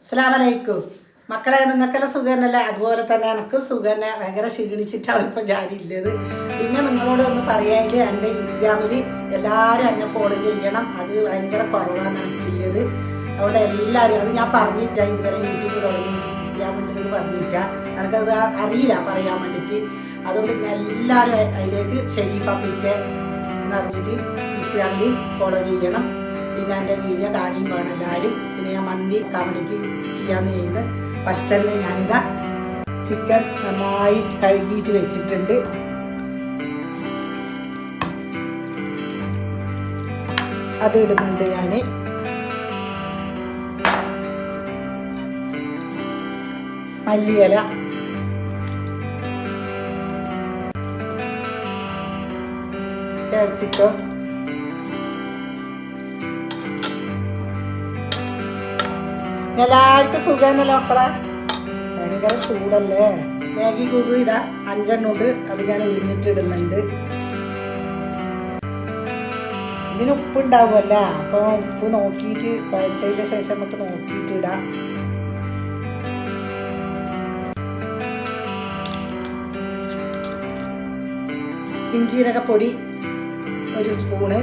അസ്സലാമലൈക്കും മക്കളെ, നിങ്ങൾക്കെല്ലാം സുഖം തന്നെയല്ലേ? അതുപോലെ തന്നെ എനിക്ക് സുഖം തന്നെ. ഭയങ്കര ക്ഷീണിച്ചിട്ടാണ് ഇപ്പം ജാതിയില്ലത്. പിന്നെ നിങ്ങളോട് ഒന്ന് പറയാമെങ്കിൽ എൻ്റെ ഇൻസ്റ്റാഗ്രാമിൽ എല്ലാവരും എന്നെ ഫോളോ ചെയ്യണം. അത് ഭയങ്കര കുറവാണ് എനിക്കില്ലത്. അതുകൊണ്ട് എല്ലാവരും, അത് ഞാൻ പറഞ്ഞിട്ടാ ഇതുവരെ യൂട്യൂബ് തുടങ്ങിയിട്ട് ഇൻസ്റ്റാഗ്രാം ഉണ്ടെന്ന് പറഞ്ഞിട്ടാ, എനിക്കത് അറിയില്ല പറയാൻ വേണ്ടിയിട്ട്. അതുകൊണ്ട് ഞാൻ എല്ലാവരും അതിലേക്ക് ഷെരീഫ പിക്ക് എന്ന് പറഞ്ഞിട്ട് ഇൻസ്റ്റാഗ്രാമിൽ ഫോളോ ചെയ്യണം. പിന്നെ എൻ്റെ വീഡിയോ കാണുകയും വേണം എല്ലാവരും. പിന്നെ ഞാൻ മന്തി വെക്കാൻ വേണ്ടിയിട്ട് ചെയ്യാന്ന് ചെയ്യുന്നത്. ഫസ്റ്റ് തന്നെ ഞാനിതാ ചിക്കൻ നന്നായി കഴുകിയിട്ട് വെച്ചിട്ടുണ്ട്. അത് ഇടുന്നുണ്ട് ഞാൻ. മല്ലിയില, ക്യാപ്സിക്കം, എല്ലാവർക്കും സുഖമല്ലോ മക്കളെ? ഭയങ്കര ചൂടല്ലേ? മാഗി ക്യൂബ് ഇതാ 5 എണ്ണം ഉണ്ട്. അത് ഞാൻ ഉലിഞ്ഞിട്ടിടുന്നുണ്ട്. ഇതിന് ഉപ്പുണ്ടാവുമല്ല, അപ്പോൾ ഉപ്പ് നോക്കിയിട്ട് കഴിച്ചതിന് ശേഷം നമുക്ക് നോക്കിയിട്ട് ഇടാം. ഇഞ്ചീരകപ്പൊടി 1 സ്പൂണ്,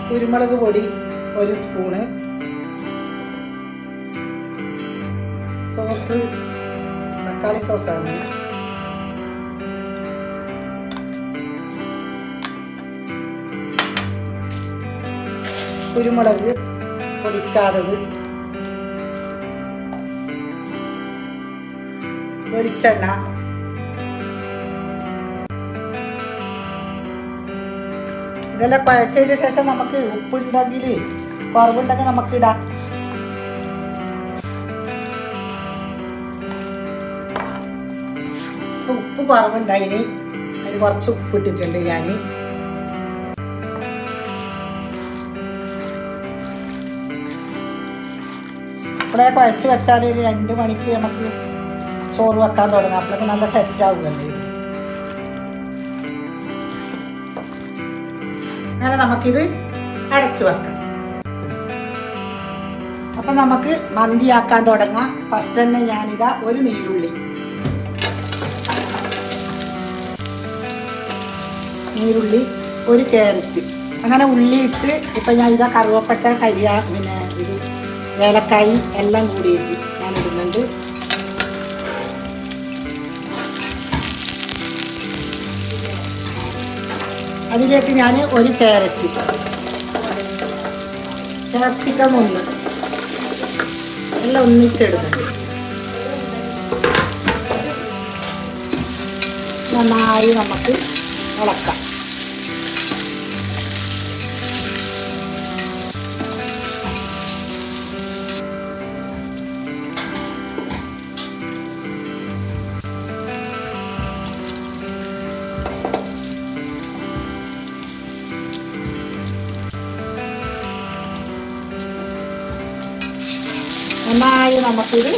കുരുമുളക് പൊടി 1 സ്പൂണ്, സോസ് തക്കാളി സോസാണ്, കുരുമുളക് പൊടിക്കാത്തത്, വെളിച്ചെണ്ണ, ഇതെല്ലാം കുഴച്ചതിന് ശേഷം നമുക്ക് ഉപ്പുണ്ടെങ്കിൽ കുറവുണ്ടെങ്കിൽ നമുക്ക് ഇടാം. ഉപ്പ് കുറവുണ്ടായിന്, അതിന് കുറച്ച് ഉപ്പ് ഇട്ടിട്ടുണ്ട് ഞാൻ. ഇവിടെ കുഴച്ച് വെച്ചാൽ ഒരു 2 മണിക്ക് നമുക്ക് ചോറ് വെക്കാൻ തുടങ്ങാം. അപ്പോഴൊക്കെ നല്ല സെറ്റ് ആവുമല്ലേ ഇത്. അങ്ങനെ നമുക്കിത് അടച്ചു വെക്കാം. അപ്പം നമുക്ക് മന്തിയാക്കാൻ തുടങ്ങാം. ഫസ്റ്റ് തന്നെ ഞാനിതാ 1 നീരുള്ളി, നീരുള്ളി 1 ക്യാരറ്റ്, അങ്ങനെ ഉള്ളി ഇട്ട് ഇപ്പം ഞാൻ ഇതാ കറുവപ്പട്ട, പിന്നെ ഇത് ഏലക്കായി എല്ലാം കൂടിയിട്ട് ഞാൻ ഇടുന്നുണ്ട്. അതിലേക്ക് ഞാൻ 1 ക്യാരറ്റ്, ക്യാപ്സിക്കം 1 എല്ലാം ഒന്നിച്ചെടുക്കുന്നുണ്ട്. നന്നായി നമുക്ക് ഇളക്കാം. നന്നായി നമുക്കിത്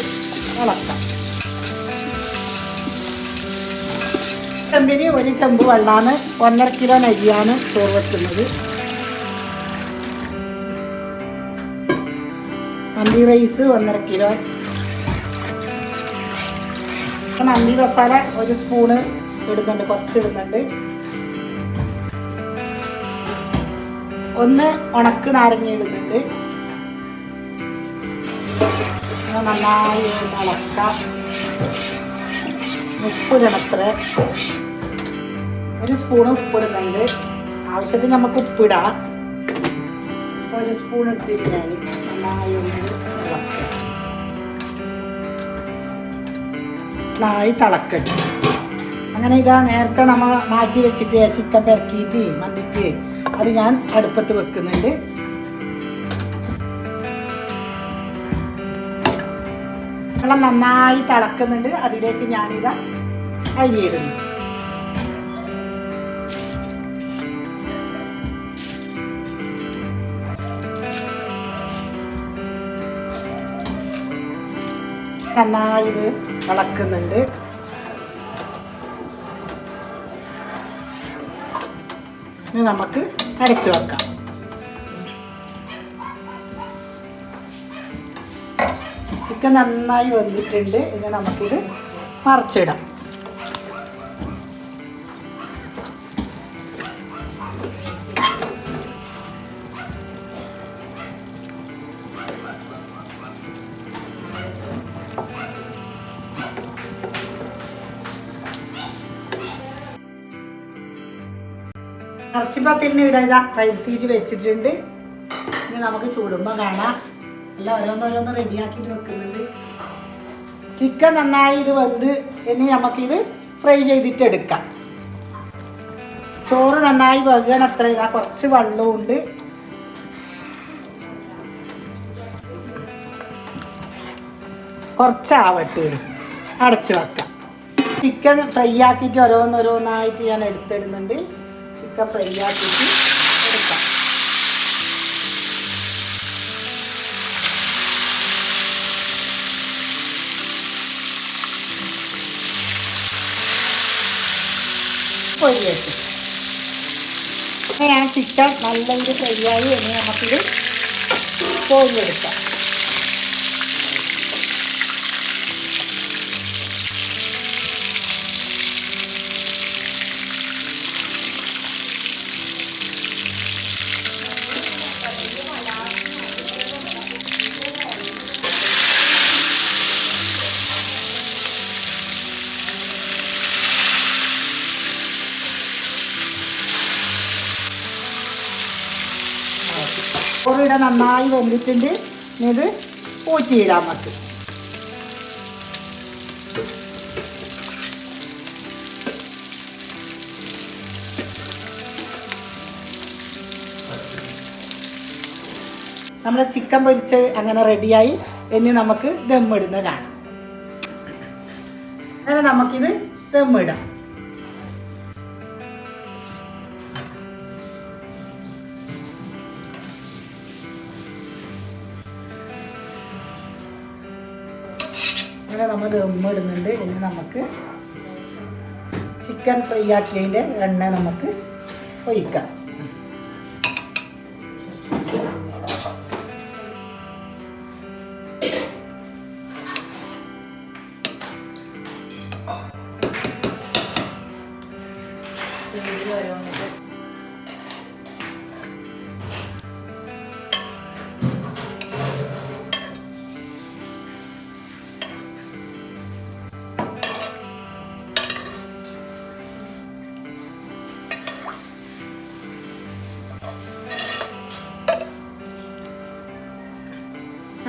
ഇളക്കാം. ചെമ്പിന് 1 ചെമ്പ് വെള്ളമാണ്. 1.5 കിലോ അരിയാണ് ചോറ് വെക്കുന്നത്. മന്തി റൈസ് 1.5 കിലോ. മന്തി മസാല 1 സ്പൂണ് ഇടുന്നുണ്ട്, കുറച്ച് ഇടുന്നുണ്ട്. 1 ഉണക്ക് നാരങ്ങ ഇടുന്നുണ്ട്. നന്നായി ഇളക്കാം. ഉപ്പിടണത്ര 1 സ്പൂണ് ഉപ്പിടുന്നുണ്ട്. ആവശ്യത്തിന് നമുക്ക് ഉപ്പിടാം. 1 സ്പൂൺ ഇട്ടിട്ട് ഞാൻ നന്നായി ഇളക്കാം. നന്നായി തിളക്കട്ടെ. അങ്ങനെ ഇതാ നേരത്തെ നമ്മൾ മാറ്റി വെച്ചിട്ട് ചിക്കൻ പെരക്കിയിട്ട് മന്തിക്ക് അത് ഞാൻ അടുപ്പത്ത് വെക്കുന്നുണ്ട്. വെള്ളം നന്നായി തിളക്കുന്നുണ്ട്. അതിലേക്ക് ഞാനിതാ അരിയിടുന്നു. നന്നായി ഇത് ഇളക്കുന്നുണ്ട്. ഇനി നമുക്ക് അടച്ചു വെക്കാം. ചിക്കൻ നന്നായി വെന്തിട്ടുണ്ട്. ഇനി നമുക്കിത് മറിച്ചിടാം. ഇറച്ചിപ്പത്തിലിന് ഇവിടെ ഇതാ കഴുത്തിയിട്ട് വെച്ചിട്ടുണ്ട്. ഇനി നമുക്ക് ചൂടുമ്പോൾ കാണാം. എല്ലാം ഓരോന്നോരോന്ന് റെഡിയാക്കിയിട്ട് വെക്കുന്നുണ്ട്. ചിക്കൻ നന്നായി ഇത് വെന്ത് ഇനി നമുക്കിത് ഫ്രൈ ചെയ്തിട്ട് എടുക്കാം. ചോറ് നന്നായി വെക്കണം. അത്ര ഇതാ കുറച്ച് വെള്ളവും ഉണ്ട്. കുറച്ചാവട്ടെ, അടച്ച് വെക്കാം. ചിക്കൻ ഫ്രൈ ആക്കിയിട്ട് ഓരോന്നോരോന്നായിട്ട് ഞാൻ എടുത്തിടുന്നുണ്ട്. ചിക്കൻ ഫ്രൈ ആക്കിയിട്ട് എടുക്കാം. പൊരിയിട്ട് ഞാൻ ചിക്കൻ നല്ല ഇത് ഫ്രൈ ആയി. ഇനി നമുക്കിത് പൊരിയെടുക്കാം. ചോറിവിടെ നന്നായി വെന്തിട്ടുണ്ട്. ഇത് ഊറ്റിയിടാം നമുക്ക്. നമ്മുടെ ചിക്കൻ പൊരിച്ച് അങ്ങനെ റെഡിയായി. ഇനി നമുക്ക് ദമ്മിടുന്നത് കാണാം. അങ്ങനെ നമുക്കിത് ദമ്മിടാം. അങ്ങനെ നമ്മൾ ദമ്മിടുന്നുണ്ട്. ഇനി നമുക്ക് ചിക്കൻ ഫ്രൈ ആക്കിയതിൻ്റെ എണ്ണ നമുക്ക് ഒഴിക്കാം.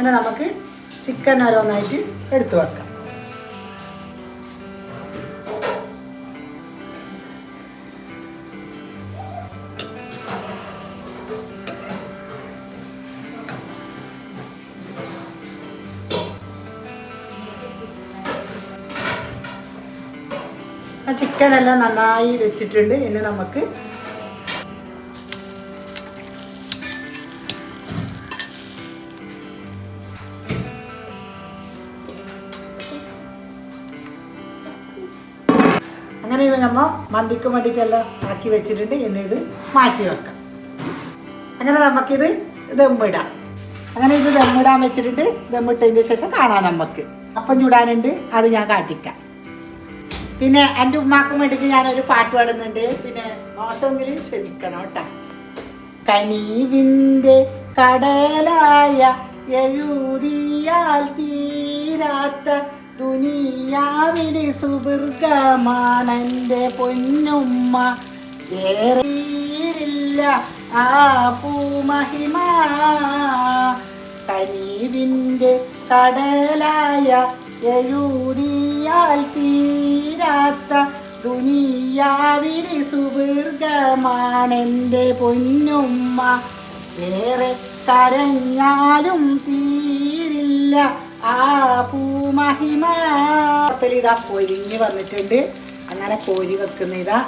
അങ്ങനെ നമുക്ക് ചിക്കൻ ഓരോന്നായിട്ട് എടുത്തു വെക്കാം. ചിക്കൻ എല്ലാം നന്നായി വെച്ചിട്ടുണ്ട്. ഇനി നമുക്ക് അങ്ങനെ നമ്മൾ മന്തിക്ക് വേണ്ടിയിട്ടെല്ലാം ആക്കി വെച്ചിട്ടുണ്ട്. ഇനി ഇത് മാറ്റി വെക്കാം. അങ്ങനെ നമുക്കിത് ദമ്മിടാം. അങ്ങനെ ഇത് ദമ്മിടാൻ വെച്ചിട്ടുണ്ട്. ദമ്മിട്ടതിൻ്റെ ശേഷം കാണാം. നമുക്ക് അപ്പം ചൂടാനുണ്ട്, അത് ഞാൻ കാട്ടിക്കാം. പിന്നെ എൻ്റെ ഉമ്മാക്കും വേണ്ടിയിട്ട് ഞാനൊരു പാട്ട് പാടുന്നുണ്ട്. പിന്നെ മോശമെങ്കിൽ ക്ഷമിക്കണം കേട്ടോ. കനിവിൻ്റെ കടലായ എഴുതിയാൽ തീരാത്ത ദുനിയാവിലെ സുബൃഗമാണെൻ്റെ പൊന്നുമ്മ. ഏറിയില്ല ആ പൂമഹിമ. കനിവിൻ്റെ കടലായ എഴുതിയാൽ തീരാത്ത ദുനിയാവിലെ സുബൃഗമാണെൻ്റെ പൊന്നുമ്മ. ഏറെ കരഞ്ഞാലും തീരില്ല ആ പൂമഹിമ. ഇതാ പൊരിഞ്ഞ് വന്നിട്ടുണ്ട്. അങ്ങനെ കോരി വെക്കുന്ന ഇതാ.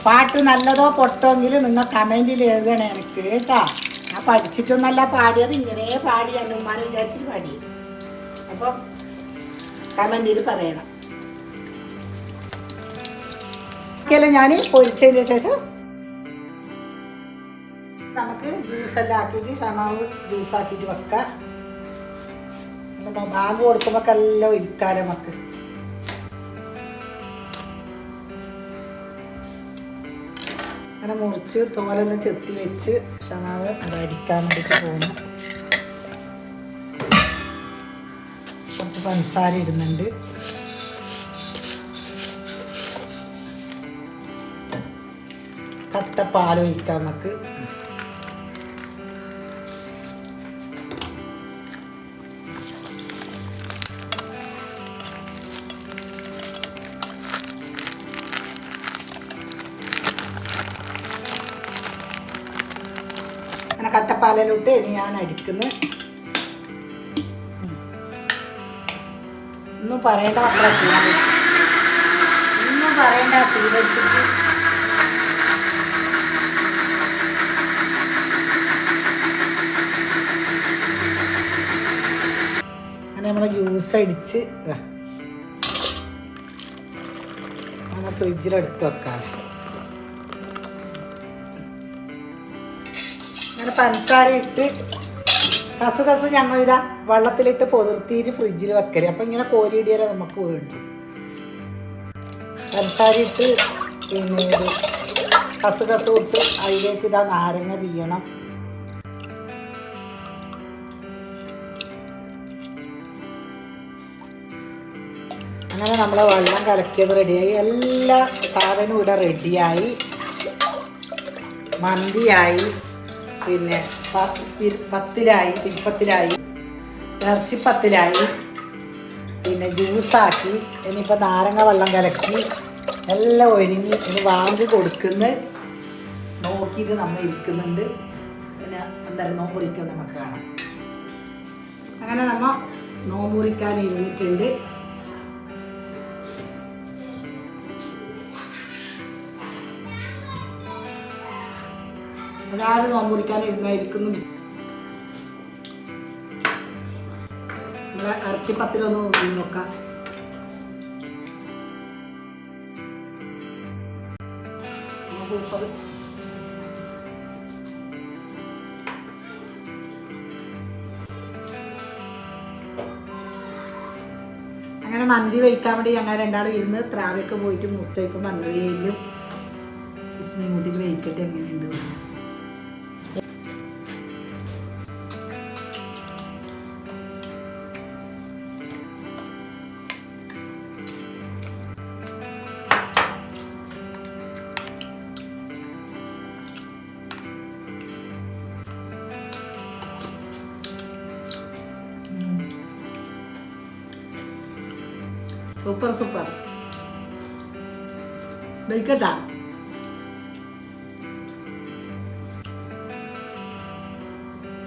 പാട്ട് നല്ലതോ പൊട്ടോങ്കിൽ നിങ്ങൾ കമൻറ്റിൽ എഴുതണേ എനിക്ക് കേട്ടാ. ഞാൻ പഠിച്ചിട്ടൊന്നല്ല പാടിയത്, ഇങ്ങനെ പാടി എൻ്റെ ഉമ്മാനെ വിചാരിച്ചിട്ട് പാടിയത്. അപ്പം കമൻറ്റിൽ പറയണം. ഞാൻ പൊരിച്ചതിന് ശേഷം നമുക്ക് നമുക്ക് ജ്യൂസെല്ലാം ആക്കിയിട്ട് ഷമാവ് ജ്യൂസാക്കിയിട്ട് വെക്കാം. ബാങ്ക് കൊടുക്കുമ്പോൾ എല്ലാം ഇരിക്കാരം നമുക്ക്. അങ്ങനെ മുറിച്ച് തോലെല്ലാം ചെത്തി വെച്ച് ഷമാവ് അത് അടിക്കാൻ വേണ്ടിയിട്ട് പോകുന്നു. കുറച്ച് പഞ്ചസാര ഇടുന്നുണ്ട്. കട്ട പാൽ ഒഴിക്കാം നമുക്ക്. അങ്ങനെ കട്ടപ്പാലിലോട്ട് ഇനി ഞാൻ അടിക്കുന്നു. ഒന്നും പറയേണ്ട മക്കളെ, ഒന്നും പറയേണ്ട. സീരിയസിറ്റി അങ്ങനെ നമ്മൾ ജ്യൂസ് അടിച്ച് അങ്ങനെ ഫ്രിഡ്ജിലെടുത്ത് വെക്കാം. അങ്ങനെ പഞ്ചസാര ഇട്ട് കസുകസ് ഞങ്ങൾ ഇതാ വെള്ളത്തിലിട്ട് പൊതിർത്തിയിട്ട് ഫ്രിഡ്ജിൽ വെക്കല്. അപ്പം ഇങ്ങനെ കോരിയിടിയാലേ നമുക്ക് വേണ്ടു. പഞ്ചസാര ഇട്ട് പിന്നെ ഇത് കസുകസ് ഇട്ട് അതിലേക്ക് ഇതാ നാരങ്ങ പിയ്യണം. അങ്ങനെ നമ്മളെ വെള്ളം കലക്കിയത് റെഡിയായി. എല്ലാ സാധനവും ഇവിടെ റെഡിയായി. മന്തിയായി, പിന്നെ പത്തിലായി, തിരുപ്പത്തിലായി, ഇറച്ചിപ്പത്തിലായി, പിന്നെ ജ്യൂസാക്കി. ഇനിയിപ്പോൾ നാരങ്ങ വെള്ളം കലക്കി എല്ലാം ഒരുങ്ങി ഇനി വാങ്ങി കൊടുക്കുന്ന നോക്കിയിട്ട് നമ്മൾ ഇരിക്കുന്നുണ്ട്. പിന്നെ എന്തായാലും നോമ്പുറിക്കാൻ നമുക്ക് കാണാം. അങ്ങനെ നമ്മൾ നോമ്പുറിക്കാൻ ഇരുന്നിട്ടുണ്ട്. ഒരാൾ നോമ്പുറിക്കാൻ ഇരുന്നായിരിക്കുന്നു. നമ്മളെ ഇറച്ചിപ്പത്തിലൊന്ന് നോക്കാം. സൂപ്പർ. അങ്ങനെ മന്തി വയ്ക്കാൻ വേണ്ടി ഞങ്ങൾ രണ്ടാളും ഇരുന്ന് ത്രാവൊക്കെ പോയിട്ട് മുസ്തൈപ്പ് മന്തിയിലും ഇസ്മയും കൂട്ടിയിട്ട് വയ്ക്കട്ടെ എങ്ങനെയുണ്ട്. Super super. വയ്ക്കട്ടാ.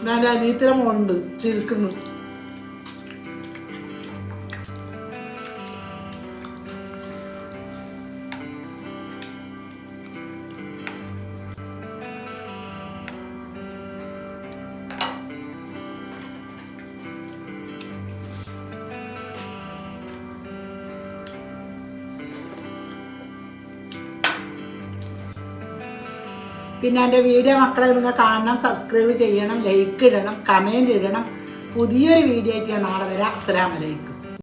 ഞാൻ അനീത്തിരം ഉണ്ട് ചിരിക്കുന്നു. പിന്നെ എൻ്റെ വീഡിയോ മക്കളെ നിങ്ങൾ കാണണം, സബ്സ്ക്രൈബ് ചെയ്യണം, ലൈക്ക് ഇടണം, കമൻറ്റ് ഇടണം. പുതിയൊരു വീഡിയോ ആയിട്ട് ഞാൻ നാളെ വരാം. അസ്സലാമു അലൈക്കും.